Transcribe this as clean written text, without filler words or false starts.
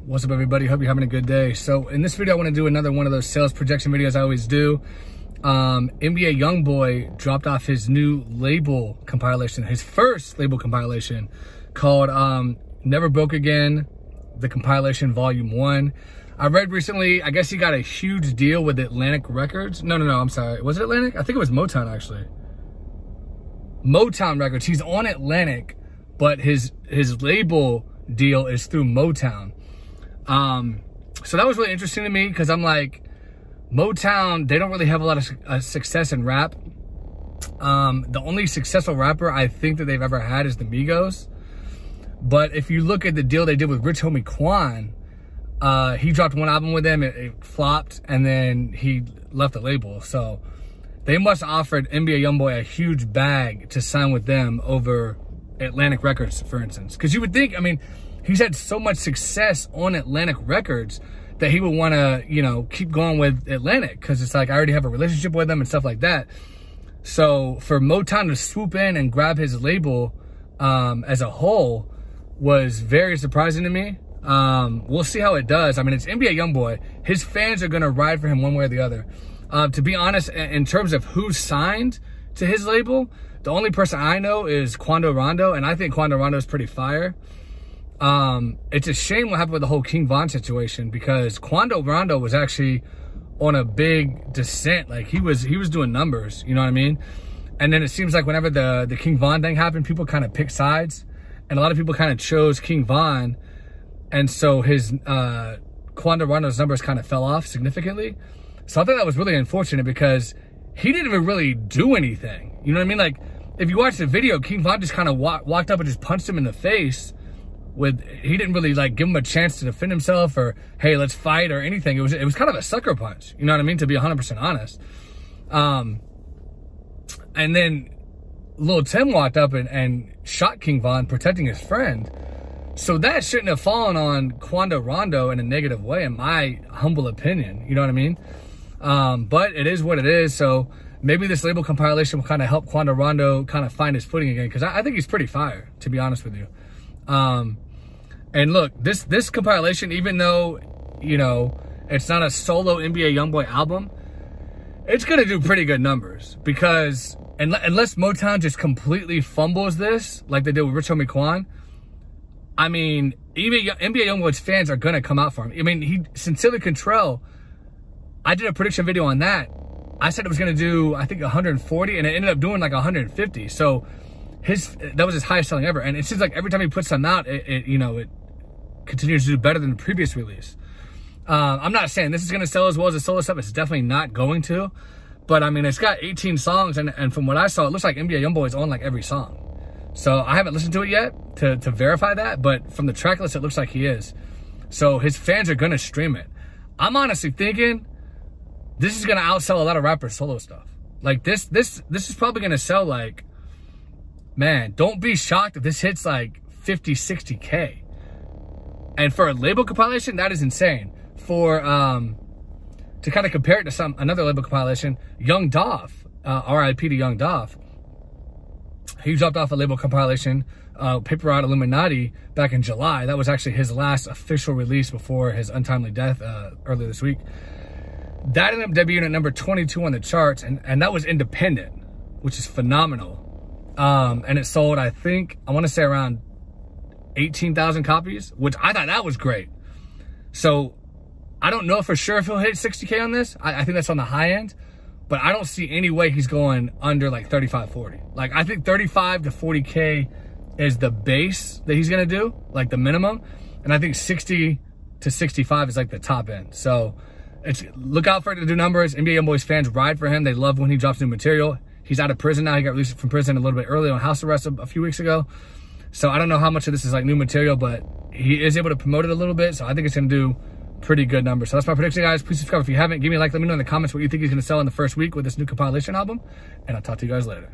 What's up, everybody? Hope you're having a good day. So in this video, I want to do another one of those sales projection videos I always do. NBA Youngboy dropped off his new label compilation, his first label compilation called Never Broke Again, the compilation volume 1. I read recently, I guess he got a huge deal with Atlantic Records. No, I'm sorry. Was it Atlantic? I think it was Motown, actually. Motown Records. He's on Atlantic, but his label deal is through Motown. So that was really interesting to me because I'm like, Motown, they don't really have a lot of success in rap. The only successful rapper I think that they've ever had is the Migos. But if you look at the deal they did with Rich Homie Quan, he dropped one album with them, it flopped, and then he left the label. So they must have offered NBA Youngboy a huge bag to sign with them over Atlantic Records, for instance. Because you would think, I mean, he's had so much success on Atlantic Records that he would want to, you know, keep going with Atlantic, because it's like, I already have a relationship with them and stuff like that. So for Motown to swoop in and grab his label as a whole was very surprising to me. We'll see how it does. I mean, it's NBA Youngboy. His fans are going to ride for him one way or the other. To be honest, in terms of who signed to his label, the only person I know is Quando Rondo, and I think Quando Rondo is pretty fire. It's a shame what happened with the whole King Von situation, because Quando Rondo was actually on a big descent. Like, he was doing numbers, you know what I mean? And then it seems like whenever the King Von thing happened, people kind of picked sides, and a lot of people kind of chose King Von, and so his Quando Rondo's numbers kind of fell off significantly. So I thought that was really unfortunate because he didn't even really do anything. You know what I mean? Like, if you watch the video, King Von just kind of walked up and just punched him in the face. He didn't really like give him a chance to defend himself or, hey, let's fight or anything. It was kind of a sucker punch. You know what I mean? To be 100% honest. And then Lil Tim walked up and shot King Von, protecting his friend. So that shouldn't have fallen on Quando Rondo in a negative way, in my humble opinion. You know what I mean? But it is what it is. So maybe this label compilation will kind of help Quando Rondo kind of find his footing again, because I think he's pretty fire, to be honest with you. And look, this compilation, even though, you know, it's not a solo NBA Youngboy album, it's going to do pretty good numbers, because unless Motown just completely fumbles this, like they did with Rich Homie Quan, I mean, NBA Youngboy's fans are going to come out for him. I mean, Sincerely Control, I did a prediction video on that. I said it was going to do, I think, 140, and it ended up doing like 150. So that was his highest selling ever. And it seems like every time he puts something out, it continues to do better than the previous release. I'm not saying this is going to sell as well as the solo stuff. It's definitely not going to. But I mean, it's got 18 songs, and from what I saw, it looks like NBA Youngboy is on like every song. So I haven't listened to it yet to verify that, but from the track list, it looks like he is. So his fans are going to stream it. I'm honestly thinking this is going to outsell a lot of rappers' solo stuff. Like, this is probably going to sell like, man, don't be shocked if this hits like 50, 60K. And for a label compilation, that is insane. For, to kind of compare it to another label compilation, Young Dolph, RIP to Young Dolph, he dropped off a label compilation, Paper Route Illuminati, back in July. That was actually his last official release before his untimely death earlier this week. That ended up debuting at number 22 on the charts, and that was independent, which is phenomenal. And it sold, I think, I want to say around 18,000 copies, which I thought that was great. So I don't know for sure if he'll hit 60K on this. I think that's on the high end, but I don't see any way he's going under like 35, 40. Like, I think 35 to 40K is the base that he's going to do, like the minimum. And I think 60 to 65 is like the top end. So look out for it to do numbers. NBA Youngboy's fans ride for him. They love when he drops new material. He's out of prison now. He got released from prison a little bit early on house arrest a few weeks ago. So I don't know how much of this is like new material, but he is able to promote it a little bit. So I think it's going to do pretty good numbers. So that's my prediction, guys. Please subscribe if you haven't. Give me a like. Let me know in the comments what you think he's going to sell in the first week with this new compilation album. And I'll talk to you guys later.